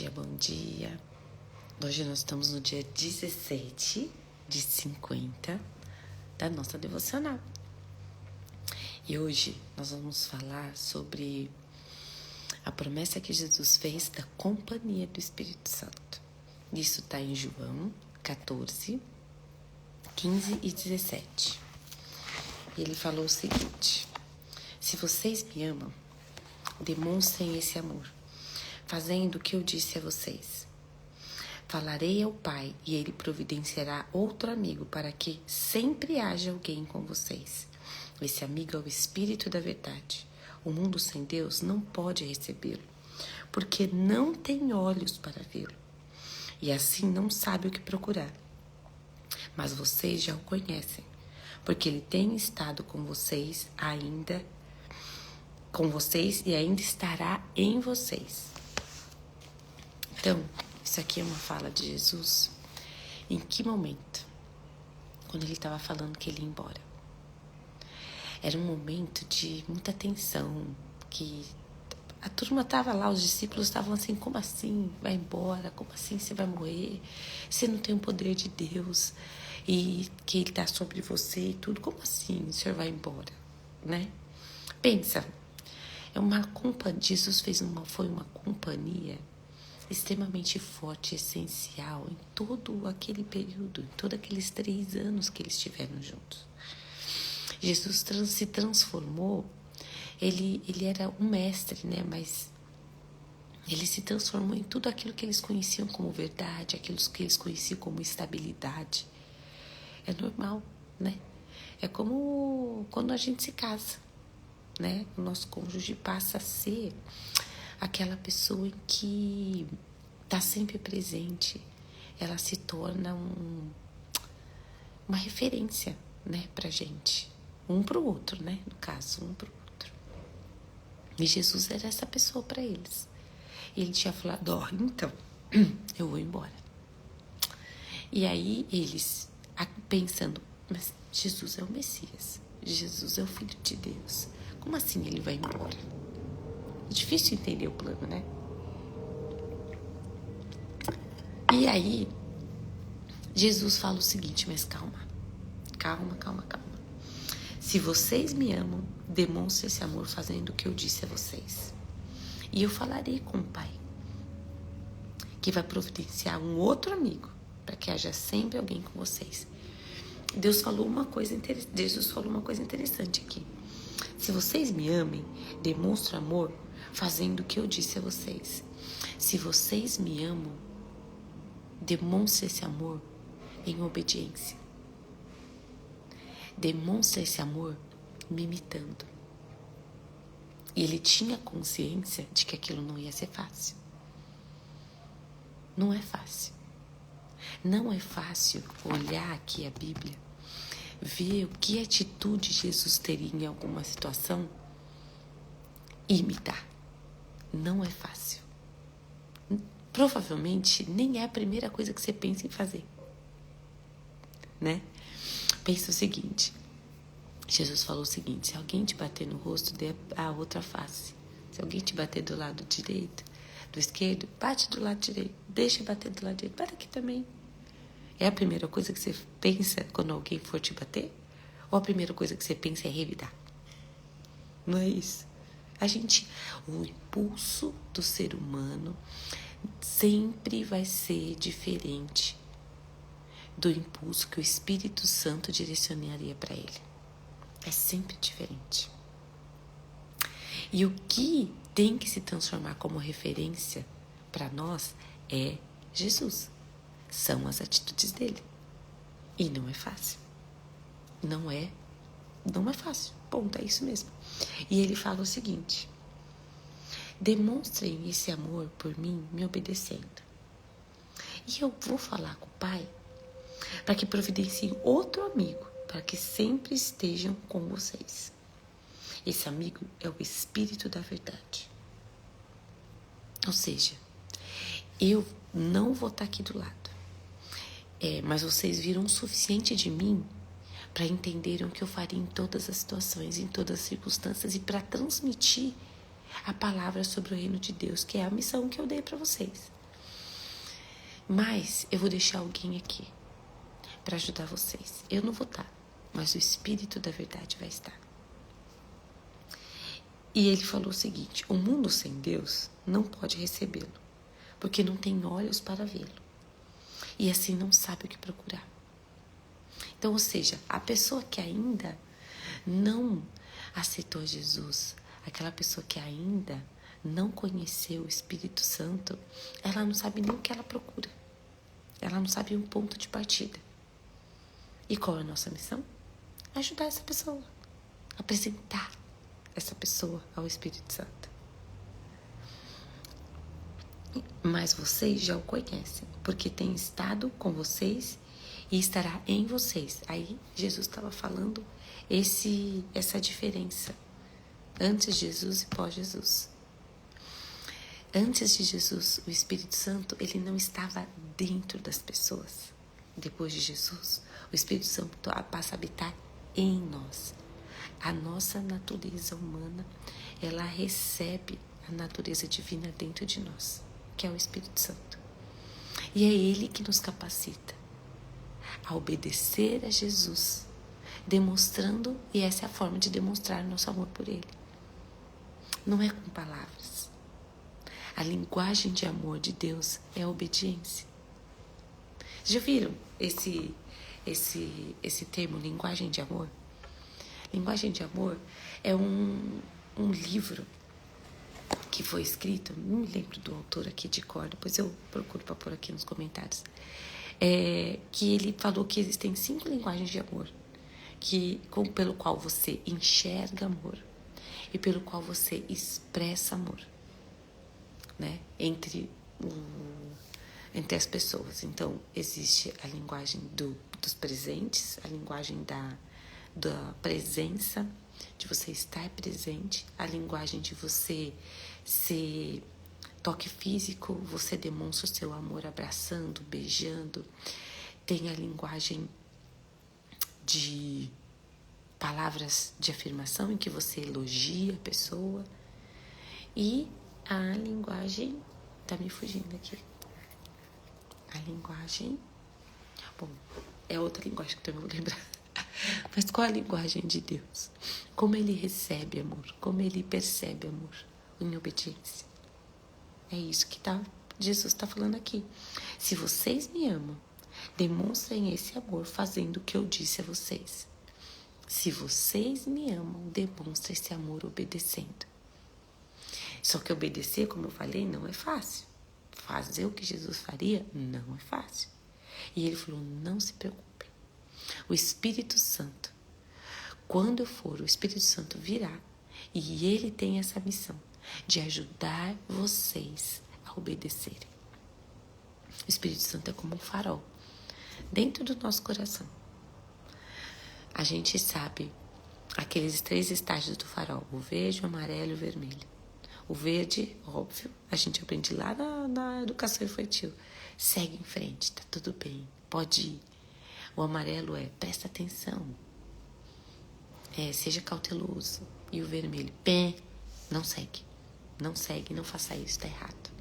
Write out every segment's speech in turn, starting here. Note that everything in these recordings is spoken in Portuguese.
bom dia. Hoje nós estamos no dia 17 de 50 da nossa devocional. E hoje nós vamos falar sobre a promessa que Jesus fez da companhia do Espírito Santo. Isso está em João 14, 15 e 17. Ele falou o seguinte: se vocês me amam, demonstrem esse amor, fazendo o que eu disse a vocês. Falarei ao Pai e Ele providenciará outro amigo para que sempre haja alguém com vocês. Esse amigo é o Espírito da verdade. O mundo sem Deus não pode recebê-lo, porque não tem olhos para vê-lo, e assim não sabe o que procurar. Mas vocês já o conhecem, porque Ele tem estado com vocês e ainda estará em vocês. Então, isso aqui é uma fala de Jesus. Em que momento? Quando ele estava falando que ele ia embora. Era um momento de muita tensão, que a turma estava lá, os discípulos estavam assim: como assim? Vai embora? Como assim você vai morrer? Você não tem o poder de Deus e que Ele está sobre você e tudo. Como assim o Senhor vai embora? Né? Pensa, Jesus foi uma companhia extremamente forte, essencial em todo aquele período, em todos aqueles 3 anos que eles estiveram juntos. Jesus se transformou, ele era um mestre, né? Mas ele se transformou em tudo aquilo que eles conheciam como verdade, aquilo que eles conheciam como estabilidade. É normal, né? É como quando a gente se casa, né? O nosso cônjuge passa a ser aquela pessoa em que está sempre presente. Ela se torna uma referência, né, pra gente. Um pro outro, né? No caso, um pro outro. E Jesus era essa pessoa para eles. Ele tinha falado: então, eu vou embora. E aí eles, pensando: mas Jesus é o Messias. Jesus é o Filho de Deus. Como assim ele vai embora? É difícil entender o plano, né? E aí, Jesus fala o seguinte: mas calma. Se vocês me amam, demonstrem esse amor fazendo o que eu disse a vocês. E eu falarei com o Pai, que vai providenciar um outro amigo, para que haja sempre alguém com vocês. Jesus falou uma coisa interessante aqui. Se vocês me amem, demonstrem amor fazendo o que eu disse a vocês. Se vocês me amam, demonstre esse amor em obediência. Demonstre esse amor me imitando. E ele tinha consciência de que aquilo não ia ser fácil. Não é fácil. Não é fácil olhar aqui a Bíblia, ver o que atitude Jesus teria em alguma situação e imitar. Não é fácil. Provavelmente nem é a primeira coisa que você pensa em fazer, né? Pensa o seguinte: Jesus falou o seguinte: se alguém te bater no rosto, dê a outra face. Se alguém te bater do lado direito, do esquerdo, bate do lado direito. Deixa bater do lado direito, bate aqui também. É a primeira coisa que você pensa quando alguém for te bater? Ou a primeira coisa que você pensa é revidar? Não é isso? O impulso do ser humano sempre vai ser diferente do impulso que o Espírito Santo direcionaria para ele. É sempre diferente. E o que tem que se transformar como referência para nós é Jesus. São as atitudes dele. E não é fácil. Não é fácil. Ponto, é isso mesmo. E ele fala o seguinte: demonstrem esse amor por mim me obedecendo. E eu vou falar com o Pai para que providenciem outro amigo, para que sempre estejam com vocês. Esse amigo é o Espírito da verdade. Ou seja, eu não vou estar aqui do lado. Mas vocês viram o suficiente de mim para entenderem o que eu faria em todas as situações, em todas as circunstâncias, e para transmitir a palavra sobre o reino de Deus, que é a missão que eu dei para vocês. Mas eu vou deixar alguém aqui para ajudar vocês. Eu não vou estar, mas o Espírito da verdade vai estar. E ele falou o seguinte: o mundo sem Deus não pode recebê-lo, porque não tem olhos para vê-lo, e assim não sabe o que procurar. Então, ou seja, a pessoa que ainda não aceitou Jesus, aquela pessoa que ainda não conheceu o Espírito Santo, ela não sabe nem o que ela procura. Ela não sabe um ponto de partida. E qual é a nossa missão? Ajudar essa pessoa, apresentar essa pessoa ao Espírito Santo. Mas vocês já o conhecem, porque tem estado com vocês e estará em vocês. Aí Jesus estava falando essa diferença antes de Jesus e pós-Jesus. Antes de Jesus, o Espírito Santo, ele não estava dentro das pessoas. Depois de Jesus, o Espírito Santo passa a habitar em nós. A nossa natureza humana, ela recebe a natureza divina dentro de nós, que é o Espírito Santo. E é ele que nos capacita a obedecer a Jesus, demonstrando, e essa é a forma de demonstrar nosso amor por ele. Não é com palavras. A linguagem de amor de Deus é a obediência. Já viram esse termo, linguagem de amor? Linguagem de amor é um livro que foi escrito, não me lembro do autor aqui de cor, depois eu procuro para pôr aqui nos comentários, que ele falou que existem 5 linguagens de amor, pelo qual você enxerga amor e pelo qual você expressa amor, né? Entre as pessoas. Então, existe a linguagem dos presentes, a linguagem da presença, de você estar presente, a linguagem de você ser toque físico, você demonstra o seu amor abraçando, beijando. Tem a linguagem de palavras de afirmação, em que você elogia a pessoa. E a linguagem, tá me fugindo aqui, a linguagem, bom, é outra linguagem que eu também vou lembrar. Mas qual a linguagem de Deus? Como ele recebe amor, como ele percebe amor em obediência. É isso que Jesus está falando aqui. Se vocês me amam, demonstrem esse amor fazendo o que eu disse a vocês. Se vocês me amam, demonstrem esse amor obedecendo. Só que obedecer, como eu falei, não é fácil. Fazer o que Jesus faria não é fácil. E ele falou, não se preocupem. O Espírito Santo, quando eu for, o Espírito Santo virá. E ele tem essa missão de ajudar vocês a obedecerem. O Espírito Santo é como um farol dentro do nosso coração. A gente sabe aqueles 3 estágios do farol, o verde, o amarelo e o vermelho. O verde, óbvio, a gente aprende lá na educação infantil. Segue em frente, tá tudo bem, pode ir. O amarelo presta atenção, seja cauteloso. E o vermelho, não segue, não faça isso, tá errado.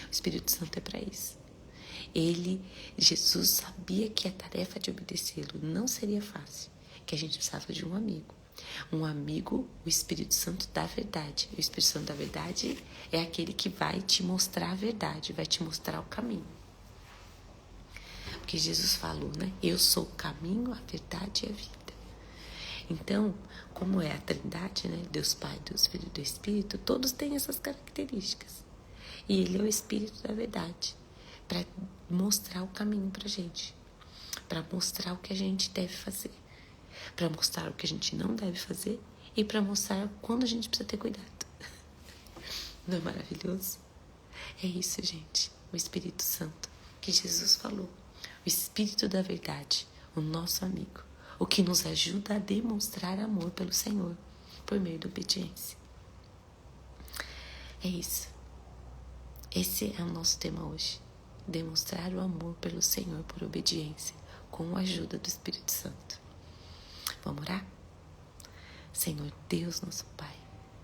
O Espírito Santo é para isso. Jesus sabia que a tarefa de obedecê-lo não seria fácil, que a gente precisava de um amigo. Um amigo, o Espírito Santo da verdade. O Espírito Santo da verdade é aquele que vai te mostrar a verdade, vai te mostrar o caminho. Porque Jesus falou, né? Eu sou o caminho, a verdade e a vida. Então, como é a Trindade, né? Deus Pai, Deus Filho e Deus Espírito, todos têm essas características. E ele é o Espírito da verdade, para mostrar o caminho pra gente, para mostrar o que a gente deve fazer, para mostrar o que a gente não deve fazer e para mostrar quando a gente precisa ter cuidado. Não é maravilhoso? É isso, gente. O Espírito Santo que Jesus falou. O Espírito da verdade, o nosso amigo, o que nos ajuda a demonstrar amor pelo Senhor, por meio da obediência. É isso. Esse é o nosso tema hoje. Demonstrar o amor pelo Senhor por obediência, com a ajuda do Espírito Santo. Vamos orar? Senhor Deus, nosso Pai,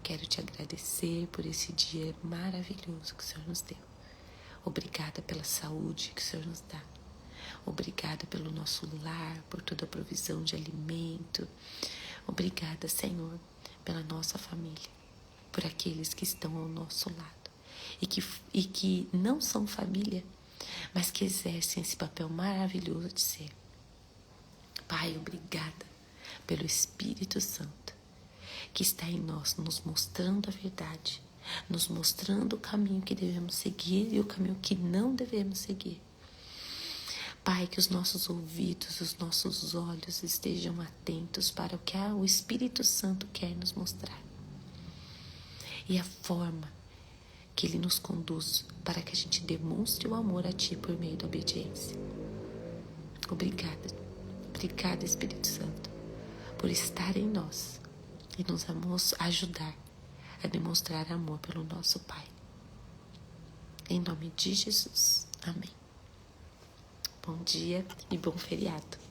quero te agradecer por esse dia maravilhoso que o Senhor nos deu. Obrigada pela saúde que o Senhor nos dá. Obrigada pelo nosso lar, por toda a provisão de alimento. Obrigada, Senhor, pela nossa família, por aqueles que estão ao nosso lado e que não são família, mas que exercem esse papel maravilhoso de ser. Pai, obrigada pelo Espírito Santo que está em nós, nos mostrando a verdade, nos mostrando o caminho que devemos seguir e o caminho que não devemos seguir. Pai, que os nossos ouvidos, os nossos olhos estejam atentos para o que o Espírito Santo quer nos mostrar. E a forma que Ele nos conduz para que a gente demonstre o amor a Ti por meio da obediência. Obrigada, Espírito Santo, por estar em nós e nos ajudar a demonstrar amor pelo nosso Pai. Em nome de Jesus. Amém. Bom dia e bom feriado.